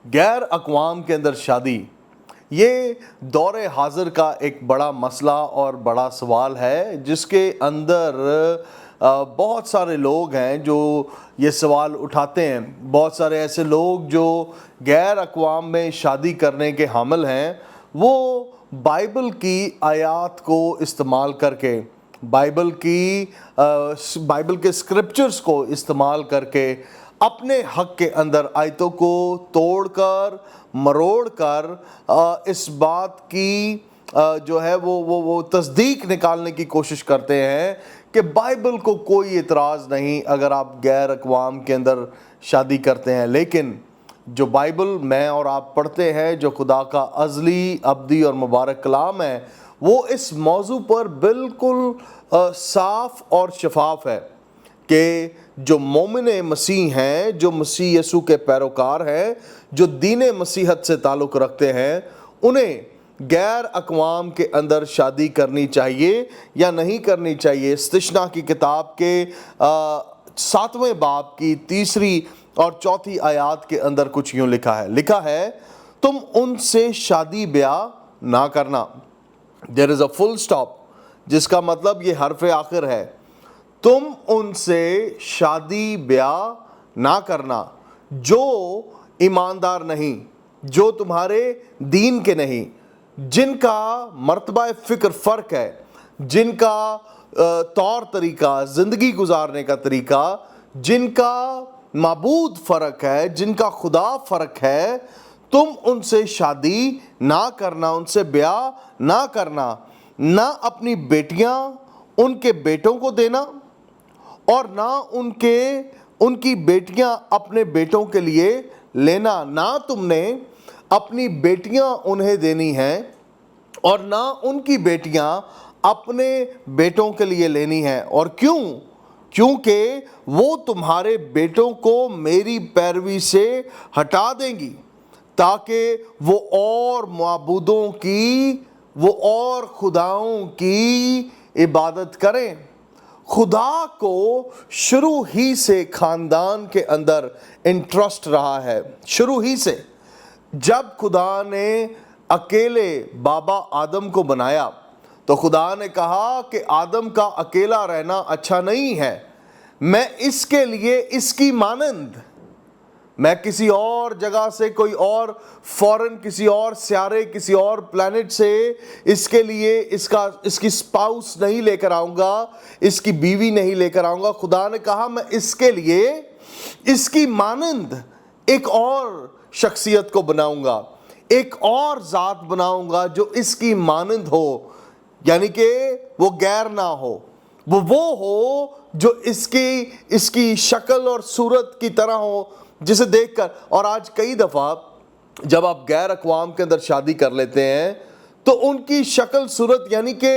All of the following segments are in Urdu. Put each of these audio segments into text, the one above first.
غیر اقوام کے اندر شادی یہ دور حاضر کا ایک بڑا مسئلہ اور بڑا سوال ہے، جس کے اندر بہت سارے لوگ ہیں جو یہ سوال اٹھاتے ہیں۔ بہت سارے ایسے لوگ جو غیر اقوام میں شادی کرنے کے حامل ہیں، وہ بائبل کی آیات کو استعمال کر کے، بائبل کے اسکرپچرز کو استعمال کر کے اپنے حق کے اندر آیتوں کو توڑ کر مروڑ کر اس بات کی جو ہے وہ تصدیق نکالنے کی کوشش کرتے ہیں کہ بائبل کو کوئی اعتراض نہیں اگر آپ غیر اقوام کے اندر شادی کرتے ہیں۔ لیکن جو بائبل میں اور آپ پڑھتے ہیں، جو خدا کا ازلی، ابدی اور مبارک کلام ہے، وہ اس موضوع پر بالکل صاف اور شفاف ہے کہ جو مومن مسیح ہیں، جو مسیح یسوع کے پیروکار ہیں، جو دین مسیحت سے تعلق رکھتے ہیں، انہیں غیر اقوام کے اندر شادی کرنی چاہیے یا نہیں کرنی چاہیے۔ استثنا کی کتاب کے 7ویں باب کی 3 اور 4 آیات کے اندر کچھ یوں لکھا ہے تم ان سے شادی بیاہ نہ کرنا۔ There is a full stop، جس کا مطلب یہ حرف آخر ہے۔ تم ان سے شادی بیاہ نہ کرنا جو ایماندار نہیں، جو تمہارے دین کے نہیں، جن کا مرتبہ فکر فرق ہے، جن کا طور طریقہ، زندگی گزارنے کا طریقہ، جن کا معبود فرق ہے، جن کا خدا فرق ہے۔ تم ان سے شادی نہ کرنا، ان سے بیاہ نہ کرنا، نہ اپنی بیٹیاں ان کے بیٹوں کو دینا اور نہ ان کی بیٹیاں اپنے بیٹوں کے لیے لینا۔ نہ تم نے اپنی بیٹیاں انہیں دینی ہیں اور نہ ان کی بیٹیاں اپنے بیٹوں کے لیے لینی ہیں۔ اور کیونکہ وہ تمہارے بیٹوں کو میری پیروی سے ہٹا دیں گی، تاکہ وہ اور معبودوں کی، وہ اور خداؤں کی عبادت کریں۔ خدا کو شروع ہی سے خاندان کے اندر انٹرسٹ رہا ہے، شروع ہی سے۔ جب خدا نے اکیلے بابا آدم کو بنایا تو خدا نے کہا کہ آدم کا اکیلا رہنا اچھا نہیں ہے، میں اس کے لیے اس کی مانند، میں کسی اور جگہ سے، کوئی اور فورن، کسی اور سیارے، کسی اور پلانٹ سے اس کے لیے اس کی سپاؤس نہیں لے کر آؤں گا، اس کی بیوی نہیں لے کر آؤں گا۔ خدا نے کہا میں اس کے لیے اس کی مانند ایک اور شخصیت کو بناؤں گا، ایک اور ذات بناؤں گا جو اس کی مانند ہو، یعنی کہ وہ غیر نہ ہو، وہ ہو جو اس کی شکل اور صورت کی طرح ہو، جسے دیکھ کر۔ اور آج کئی دفعہ جب آپ غیر اقوام کے اندر شادی کر لیتے ہیں تو ان کی شکل صورت، یعنی کہ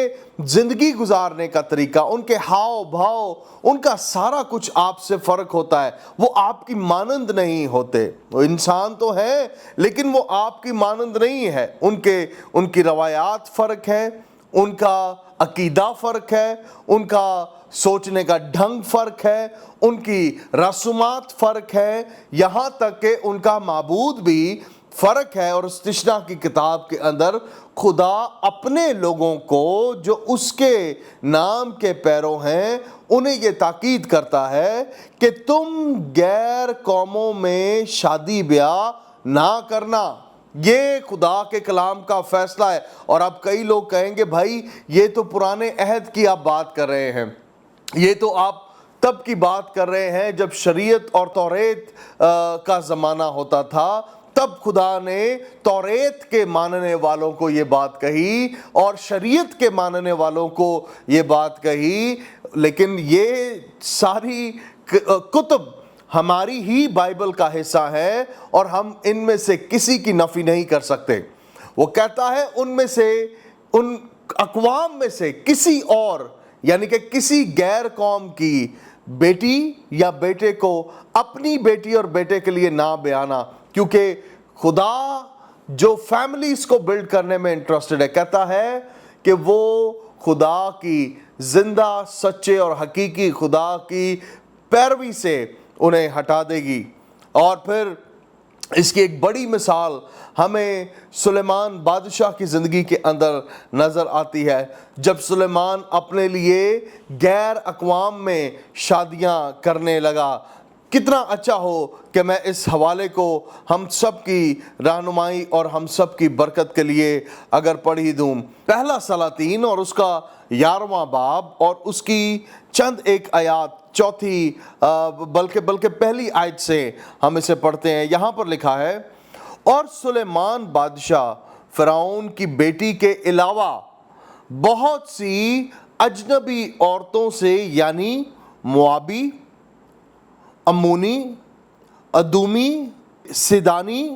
زندگی گزارنے کا طریقہ، ان کے ہاؤ بھاؤ، ان کا سارا کچھ آپ سے فرق ہوتا ہے۔ وہ آپ کی مانند نہیں ہوتے، وہ انسان تو ہیں لیکن وہ آپ کی مانند نہیں ہے۔ ان کی روایات فرق ہے، ان کا عقیدہ فرق ہے، ان کا سوچنے کا ڈھنگ فرق ہے، ان کی رسومات فرق ہے، یہاں تک کہ ان کا معبود بھی فرق ہے۔ اور استثنا کی کتاب کے اندر خدا اپنے لوگوں کو جو اس کے نام کے پیرو ہیں انہیں یہ تاکید کرتا ہے کہ تم غیر قوموں میں شادی بیاہ نہ کرنا۔ یہ خدا کے کلام کا فیصلہ ہے۔ اور اب کئی لوگ کہیں گے بھائی یہ تو پرانے عہد کی آپ بات کر رہے ہیں، یہ تو آپ تب کی بات کر رہے ہیں جب شریعت اور توریت کا زمانہ ہوتا تھا، تب خدا نے توریت کے ماننے والوں کو یہ بات کہی اور شریعت کے ماننے والوں کو یہ بات کہی۔ لیکن یہ ساری کتب ہماری ہی بائبل کا حصہ ہے اور ہم ان میں سے کسی کی نفی نہیں کر سکتے۔ وہ کہتا ہے ان اقوام میں سے کسی اور، یعنی کہ کسی غیر قوم کی بیٹی یا بیٹے کو اپنی بیٹی اور بیٹے کے لیے نہ بیانا، کیونکہ خدا جو فیملیز کو بلڈ کرنے میں انٹرسٹڈ ہے، کہتا ہے کہ وہ خدا کی زندہ، سچے اور حقیقی خدا کی پیروی سے انہیں ہٹا دے گی۔ اور پھر اس کی ایک بڑی مثال ہمیں سلیمان بادشاہ کی زندگی کے اندر نظر آتی ہے، جب سلیمان اپنے لیے غیر اقوام میں شادیاں کرنے لگا۔ کتنا اچھا ہو کہ میں اس حوالے کو ہم سب کی رہنمائی اور ہم سب کی برکت کے لیے اگر پڑھ ہی دوں۔ پہلا سلاطین اور اس کا 11واں باب اور اس کی چند ایک آیات، چوتھی بلکہ پہلی آیت سے ہم اسے پڑھتے ہیں۔ یہاں پر لکھا ہے، اور سلیمان بادشاہ فرعون کی بیٹی کے علاوہ بہت سی اجنبی عورتوں سے، یعنی موابی، امونی، ادومی، سیدانی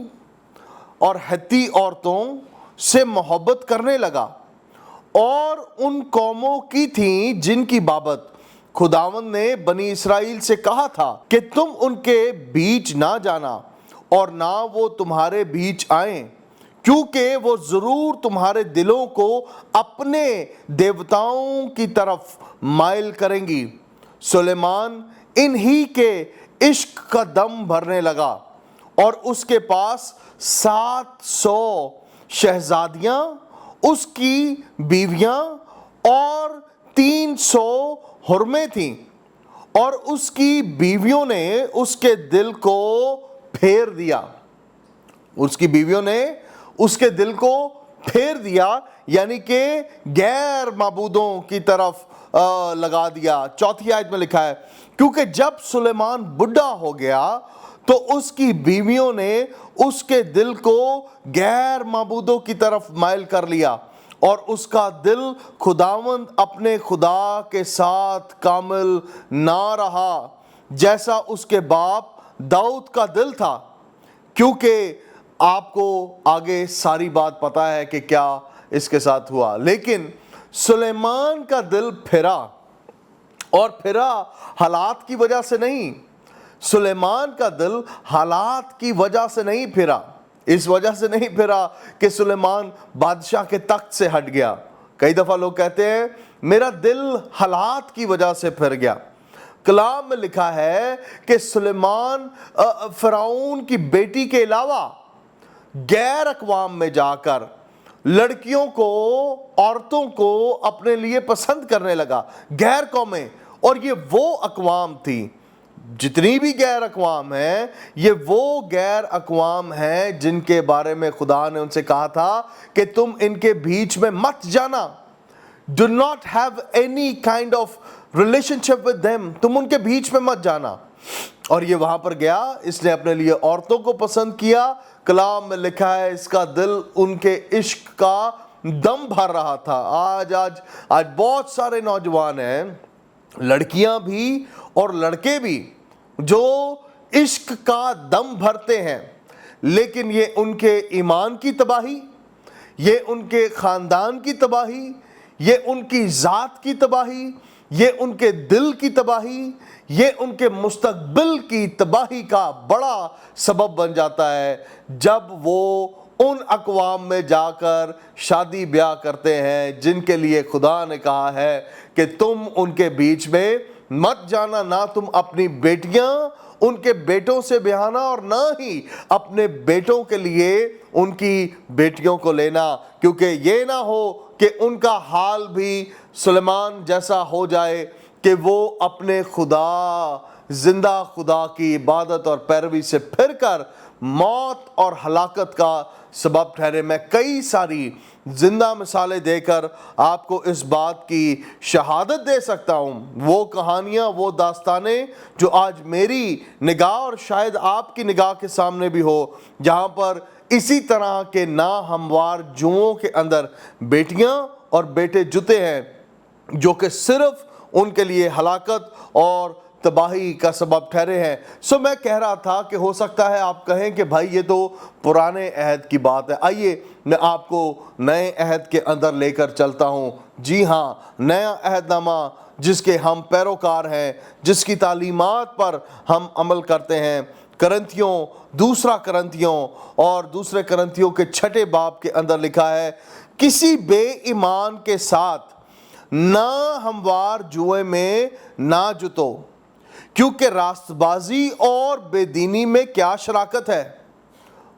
اور ہتی عورتوں سے محبت کرنے لگا، اور ان قوموں کی تھیں جن کی بابت خداوند نے بنی اسرائیل سے کہا تھا کہ تم ان کے بیچ نہ جانا اور نہ وہ تمہارے بیچ آئیں، کیونکہ وہ ضرور تمہارے دلوں کو اپنے دیوتاؤں کی طرف مائل کریں گی۔ سلیمان انہی کے عشق کا دم بھرنے لگا، اور اس کے پاس 700 شہزادیاں، اس کی بیویاں اور 300 حرمیں تھیں، اور اس کی بیویوں نے اس کے دل کو پھیر دیا۔ اس کی بیویوں نے اس کے دل کو پھیر دیا، یعنی کہ غیر معبودوں کی طرف لگا دیا۔ چوتھی آیت میں لکھا ہے، کیونکہ جب سلیمان بڈھا ہو گیا تو اس کی بیویوں نے اس کے دل کو غیر معبودوں کی طرف مائل کر لیا، اور اس کا دل خداوند اپنے خدا کے ساتھ کامل نہ رہا، جیسا اس کے باپ داؤد کا دل تھا۔ کیونکہ آپ کو آگے ساری بات پتہ ہے کہ کیا اس کے ساتھ ہوا، لیکن سلیمان کا دل پھرا، اور پھرا حالات کی وجہ سے نہیں۔ سلیمان کا دل حالات کی وجہ سے نہیں پھرا، اس وجہ سے نہیں پھرا کہ سلیمان بادشاہ کے تخت سے ہٹ گیا۔ کئی دفعہ لوگ کہتے ہیں میرا دل حالات کی وجہ سے پھر گیا۔ کلام میں لکھا ہے کہ سلیمان فرعون کی بیٹی کے علاوہ غیر اقوام میں جا کر لڑکیوں کو، عورتوں کو اپنے لیے پسند کرنے لگا، غیر قومیں۔ اور یہ وہ اقوام تھی، جتنی بھی غیر اقوام ہیں، یہ وہ غیر اقوام ہیں جن کے بارے میں خدا نے ان سے کہا تھا کہ تم ان کے بیچ میں مت جانا۔ Do not have any kind of relationship with them. تم ان کے بیچ میں مت جانا۔ اور یہ وہاں پر گیا، اس نے اپنے لیے عورتوں کو پسند کیا۔ کلام میں لکھا ہے اس کا دل ان کے عشق کا دم بھر رہا تھا۔ آج بہت سارے نوجوان ہیں، لڑکیاں بھی اور لڑکے بھی، جو عشق کا دم بھرتے ہیں، لیکن یہ ان کے ایمان کی تباہی، یہ ان کے خاندان کی تباہی، یہ ان کی ذات کی تباہی، یہ ان کے دل کی تباہی، یہ ان کے مستقبل کی تباہی کا بڑا سبب بن جاتا ہے جب وہ ان اقوام میں جا کر شادی بیاہ کرتے ہیں جن کے لیے خدا نے کہا ہے کہ تم ان کے بیچ میں مت جانا، نہ تم اپنی بیٹیاں ان کے بیٹوں سے بیاہنا، اور نہ ہی اپنے بیٹوں کے لیے ان کی بیٹیوں کو لینا، کیونکہ یہ نہ ہو کہ ان کا حال بھی سلیمان جیسا ہو جائے کہ وہ اپنے خدا، زندہ خدا کی عبادت اور پیروی سے پھر کر موت اور ہلاکت کا سبب ٹھہرے۔ میں کئی ساری زندہ مثالیں دے کر آپ کو اس بات کی شہادت دے سکتا ہوں، وہ کہانیاں، وہ داستانیں جو آج میری نگاہ اور شاید آپ کی نگاہ کے سامنے بھی ہو، جہاں پر اسی طرح کے ناہموار جوؤں کے اندر بیٹیاں اور بیٹے جتے ہیں، جو کہ صرف ان کے لیے ہلاکت اور تباہی کا سبب ٹھہرے ہیں۔ میں کہہ رہا تھا کہ ہو سکتا ہے آپ کہیں کہ بھائی یہ تو پرانے عہد کی بات ہے، آئیے میں آپ کو نئے عہد کے اندر لے کر چلتا ہوں۔ جی ہاں، نیا عہد نامہ جس کے ہم پیروکار ہیں، جس کی تعلیمات پر ہم عمل کرتے ہیں، کرنتھیوں، دوسرا کرنتھیوں اور دوسرے کرنتھیوں کے 6 باب کے اندر لکھا ہے، کسی بے ایمان کے ساتھ نہ ہموار جوئے میں نہ جتو، کیونکہ راست بازی اور بے دینی میں کیا شراکت ہے۔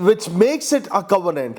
which makes it a covenant।